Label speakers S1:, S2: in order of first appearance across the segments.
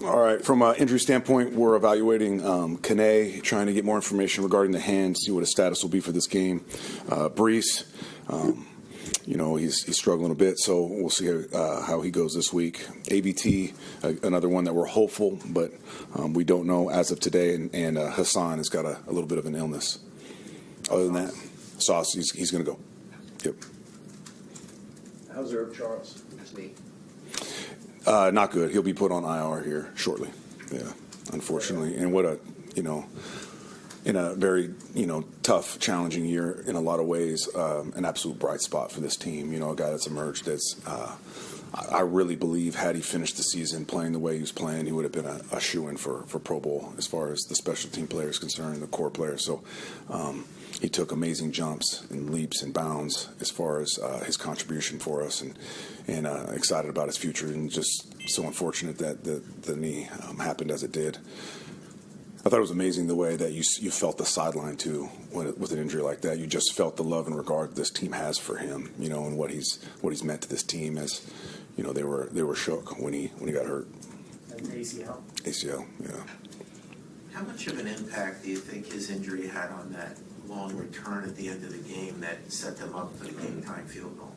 S1: All right. From an injury standpoint, we're evaluating Kane, trying to get more information regarding the hand, see what his status will be for this game. Brees, he's struggling a bit, so we'll see how he goes this week. AVT, another one that we're hopeful, but we don't know as of today. And Haason has got a little bit of an illness. Other than that, Sauce, he's going to go. Yep.
S2: How's Herb Charles with his knee?
S1: Not good. He'll be put on IR here shortly. Yeah, unfortunately. And what in a very, tough, challenging year in a lot of ways, an absolute bright spot for this team. A guy that's emerged that's, I really believe had he finished the season playing the way he was playing, he would have been a shoo-in for Pro Bowl as far as the special team players concerned, the core players. So he took amazing jumps and leaps and bounds as far as his contribution for us, and excited about his future, and just so unfortunate that the knee happened as it did. I thought it was amazing the way that you felt the sideline too with an injury like that. You just felt the love and regard this team has for him, and what he's meant to this team. As they were shook when he got hurt.
S3: And ACL.
S1: ACL, yeah.
S4: How much of an impact do you think his injury had on that long return at the end of the game that set them up for the game-time field goal?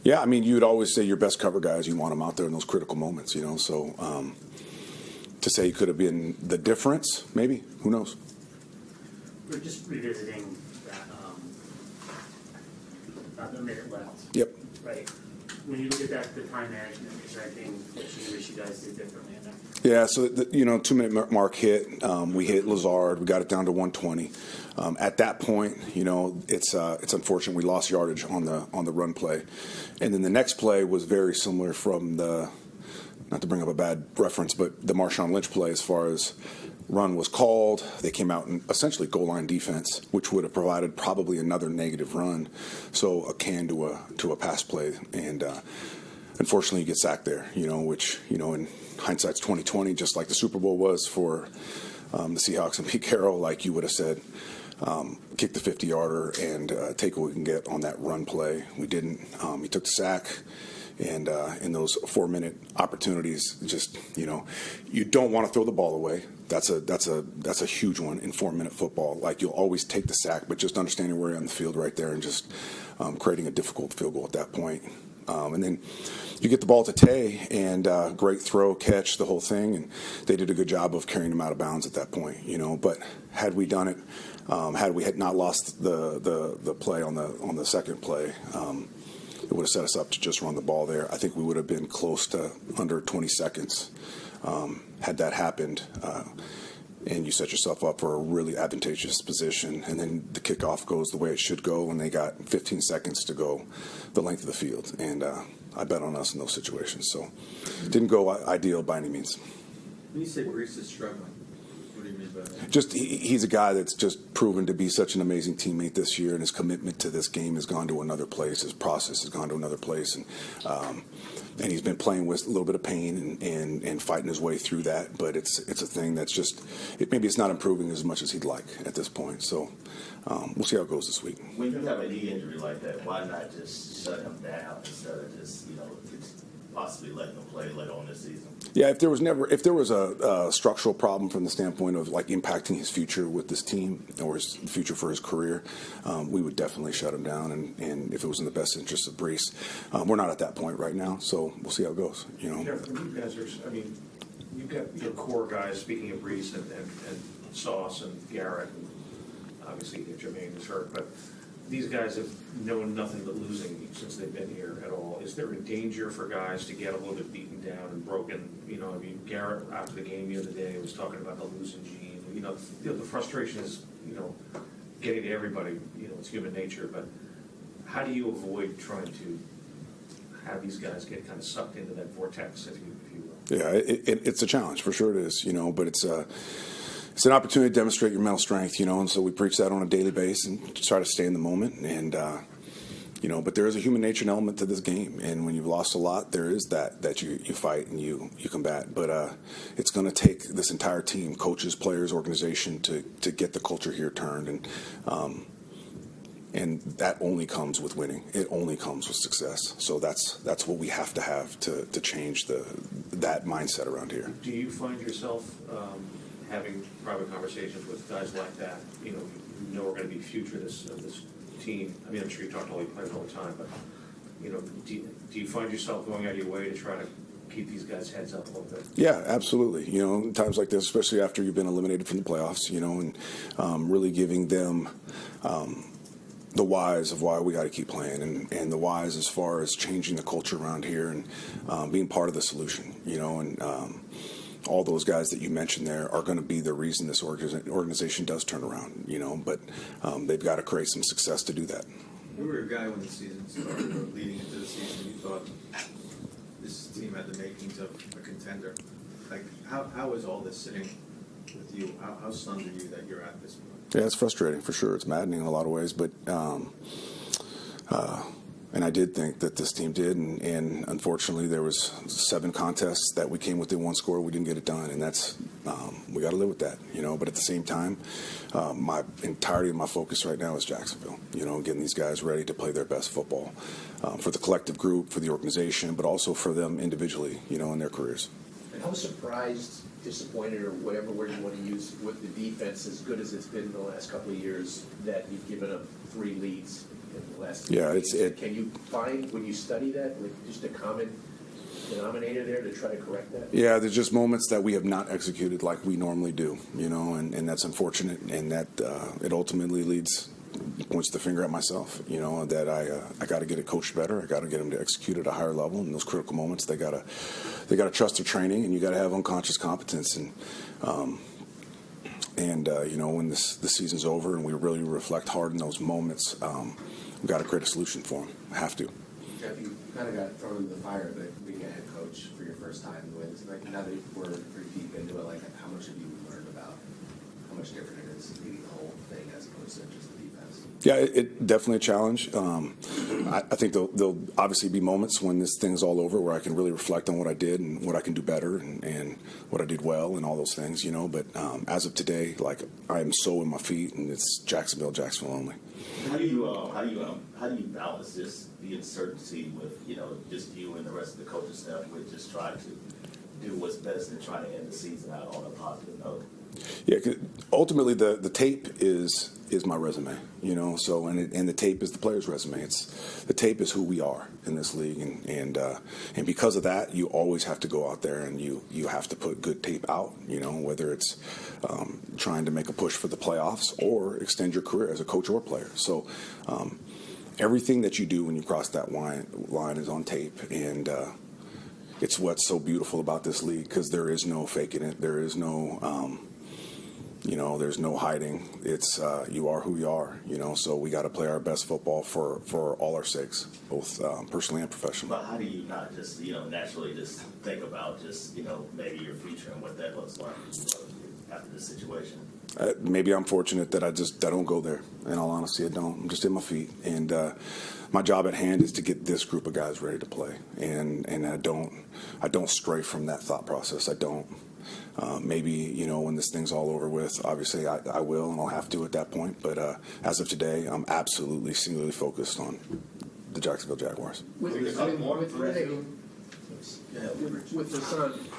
S1: Yeah, you would always say your best cover guys, you want them out there in those critical moments, So to say he could have been the difference, maybe, who knows?
S3: We're just revisiting that the minute left.
S1: Yep.
S3: Right. When you look at that, the time management, is there anything that you wish you guys did differently in that?
S1: Yeah, so 2-minute mark hit. We hit Lazard. We got it down to 120. At that point, it's unfortunate we lost yardage on the run play, and then the next play was very similar from the, not to bring up a bad reference, but the Marshawn Lynch play as far as run was called. They came out in essentially goal line defense, which would have provided probably another negative run, so a can to a pass play, and unfortunately you get sacked there. Which in hindsight's 2020, just like the Super Bowl was for the Seahawks and Pete Carroll, like you would have said, kick the 50-yarder and take what we can get on that run play. We didn't. He took the sack. And in those 4-minute opportunities, just you don't want to throw the ball away. That's a huge one in 4-minute football. Like, you'll always take the sack, but just understanding where you're on the field right there and just creating a difficult field goal at that point. And then you get the ball to Tay, and great throw, catch, the whole thing, and they did a good job of carrying him out of bounds at that point. But had we done it, had we not lost the play on the second play. It would have set us up to just run the ball there. I think we would have been close to under 20 seconds had that happened, and you set yourself up for a really advantageous position. And then the kickoff goes the way it should go, and they got 15 seconds to go the length of the field. And I bet on us in those situations. So it didn't go ideal by any means.
S5: When you say Brees is struggling, what do you mean by that?
S1: Just he's a guy that's just proven to be such an amazing teammate this year, and his commitment to this game has gone to another place. His process has gone to another place, and he's been playing with a little bit of pain and fighting his way through that. But it's a thing that's just maybe it's not improving as much as he'd like at this point. So we'll see how it goes this week.
S6: When you have a knee injury like that, why not just shut him down instead of just possibly letting him play later on this season?
S1: Yeah, if there was a structural problem from the standpoint of like impacting his future with this team or his future for his career, we would definitely shut him down. And if it was in the best interest of Brees, we're not at that point right now, so we'll see how it goes.
S2: Yeah, you guys are. You've got your core guys. Speaking of Brees and Sauce and Garrett, and obviously Jermaine is hurt, but these guys have known nothing but losing since they've been here at all. Is there a danger for guys to get a little bit beaten down and broken? Garrett after the game the other day was talking about the losing gene. The frustration is, getting to everybody. It's human nature. But how do you avoid trying to have these guys get kind of sucked into that vortex, if you will?
S1: Yeah, it's a challenge for sure. It is, but it's an opportunity to demonstrate your mental strength, and so we preach that on a daily basis and try to stay in the moment. And, but there is a human nature element to this game. And when you've lost a lot, there is that you fight and you combat. But it's going to take this entire team, coaches, players, organization, to get the culture here turned. And And that only comes with winning. It only comes with success. So that's what we have to change that mindset around here.
S2: Do you find yourself having private conversations with guys like that, you know are going to be future of this team? I mean, I'm sure you talk to all your players all the time, but, you know, do you find yourself going out of your way to try to keep these guys' heads up a little bit?
S1: Yeah, absolutely. You know, in times like this, especially after you've been eliminated from the playoffs, you know, and really giving them the whys of why we got to keep playing, and the whys as far as changing the culture around here and being part of the solution, you know, and all those guys that you mentioned there are going to be the reason this organization does turn around, you know, but they've got to create some success to do that.
S5: You were a guy when the season started, or leading into the season, you thought this team had the makings of a contender. Like, how is all this sitting with you? How stunned are you that you're at this point?
S1: Yeah, it's frustrating for sure. It's maddening in a lot of ways, but and I did think that this team did, and unfortunately there was 7 contests that we came within 1 score. We didn't get it done, and that's we got to live with that, you know. But at the same time, my entirety of my focus right now is Jacksonville. You know, getting these guys ready to play their best football for the collective group, for the organization, but also for them individually, you know, in their careers.
S7: And I was surprised, disappointed, or whatever word you want to use, with the defense, as good as it's been the last couple of years, that you've given up 3 leads in the last 2
S1: Yeah,
S7: Can you find, when you study that, like just a common denominator there to try to correct that?
S1: Yeah, there's just moments that we have not executed like we normally do, you know, and that's unfortunate, and that it ultimately points the finger at myself, you know, that I got to get it coached better. I got to get them to execute at a higher level. In those critical moments, they got to trust their training, and you got to have unconscious competence. And you know, when the season's over and we really reflect hard in those moments, we got to create a solution for them. Have to.
S8: Jeff, you kind of got thrown into the fire, but being a head coach for your first time wins. Like, now that we're pretty deep into it, like, how much have you learned about how much different it is leading the whole thing as opposed to just the defense?
S1: Yeah, it definitely a challenge. I think there'll obviously be moments when this thing's all over where I can really reflect on what I did and what I can do better and what I did well and all those things, you know. But as of today, like, I am so in my feet, and it's Jacksonville only.
S6: How do you balance this, the uncertainty with, you know, just you and the rest of the coaching staff with just trying to do what's best and trying to end the season out on a positive note?
S1: Yeah, 'cause ultimately the tape is my resume, you know. So and the tape is the player's resume. The tape is who we are in this league, and because of that, you always have to go out there and you have to put good tape out, you know, whether it's trying to make a push for the playoffs or extend your career as a coach or player. So everything that you do when you cross that line is on tape, and it's what's so beautiful about this league, because there is no faking it. There is no you know, there's no hiding. It's you are who you are, you know. So we got to play our best football for all our sakes, both personally and professionally.
S6: But how do you not just, you know, naturally just think about just, you know, maybe your future and what that looks like after this situation?
S1: Maybe I'm fortunate that I don't go there. In all honesty, I don't. I'm just in my feet, and my job at hand is to get this group of guys ready to play, and I don't stray from that thought process. I don't. Maybe, you know, when this thing's all over with, obviously I will, and I'll have to at that point. But as of today, I'm absolutely singularly focused on the Jacksonville Jaguars.
S7: With Haason,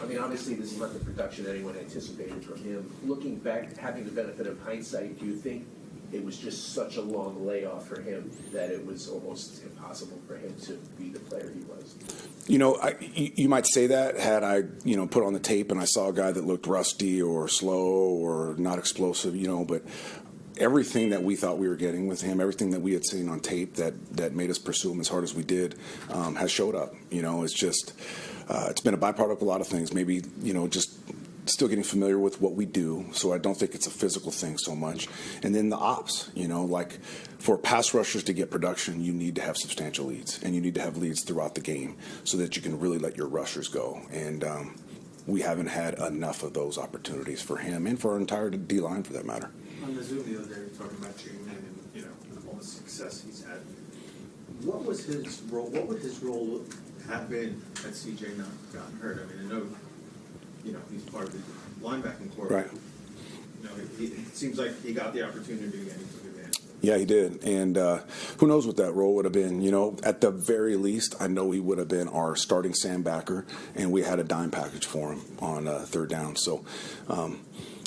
S7: I mean, obviously this is not the production anyone anticipated from him. Looking back, having the benefit of hindsight, do you think it was just such a long layoff for him that it was almost impossible for him to be the player he was?
S1: You know, you might say that had I, you know, put on the tape and I saw a guy that looked rusty or slow or not explosive, you know, but everything that we thought we were getting with him, everything that we had seen on tape that made us pursue him as hard as we did, has showed up. You know, it's just, it's been a byproduct of a lot of things. Maybe, you know, just still getting familiar with what we do, so I don't think it's a physical thing so much. And then the ops, you know, like for pass rushers to get production, you need to have substantial leads, and you need to have leads throughout the game so that you can really let your rushers go. And we haven't had enough of those opportunities for him and for our entire D-line, for that matter.
S5: On the Zoom the other day, we were talking about Jalen and, you know, all the success he's had. What was his role? What would his role have been had CJ not gotten hurt? I mean, I know, you know, he's part of the linebacking corps.
S1: Right.
S5: You know, it seems like he got the opportunity and he took advantage of it.
S1: Yeah, he did. And who knows what that role would have been. You know, at the very least, I know he would have been our starting sandbacker, and we had a dime package for him on third down. So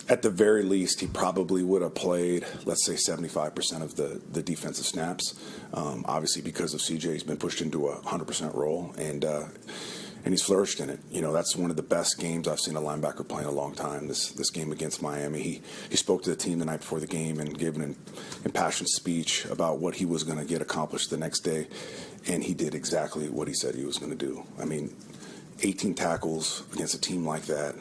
S1: at the very least, he probably would have played, let's say, 75% of the defensive snaps. Obviously, because of CJ, he's been pushed into a 100% role, and he's flourished in it. You know, that's one of the best games I've seen a linebacker play in a long time, this game against Miami. He spoke to the team the night before the game and gave an impassioned speech about what he was going to get accomplished the next day, and he did exactly what he said he was going to do. I mean, 18 tackles against a team like that,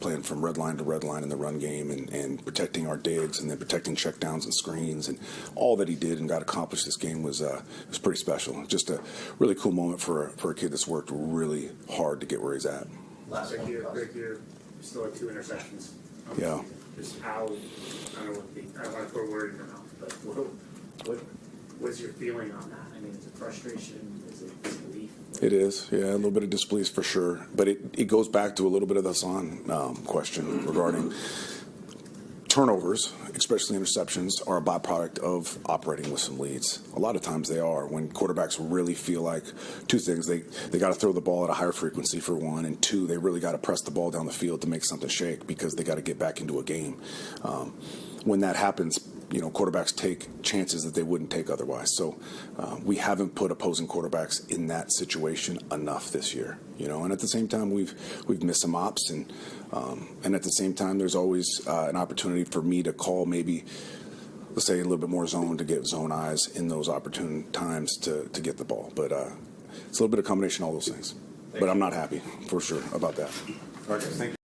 S1: playing from red line to red line in the run game and protecting our digs and then protecting checkdowns and screens, and all that he did and got accomplished this game was pretty special. Just a really cool moment for a kid that's worked really hard to get where he's at.
S6: Last
S3: Great
S6: one.
S3: year, still had 2 interceptions.
S1: Yeah.
S3: Just how, I don't want to put a word in your mouth, but what's your feeling on that? I mean, is it frustration? Is it disbelief?
S1: It is, yeah, a little bit of disbelief for sure. But it goes back to a little bit of the Haason question regarding turnovers, especially interceptions, are a byproduct of operating with some leads. A lot of times they are. When quarterbacks really feel like 2 things, they got to throw the ball at a higher frequency for 1, and 2, they really got to press the ball down the field to make something shake because they got to get back into a game. When that happens, you know, quarterbacks take chances that they wouldn't take otherwise. So we haven't put opposing quarterbacks in that situation enough this year, you know. And at the same time, we've missed some ops, and at the same time, there's always an opportunity for me to call maybe, let's say, a little bit more zone to get zone eyes in those opportune times to get the ball. But it's a little bit of combination of all those things. But I'm not happy for sure about that.
S2: All right, guys, thank you.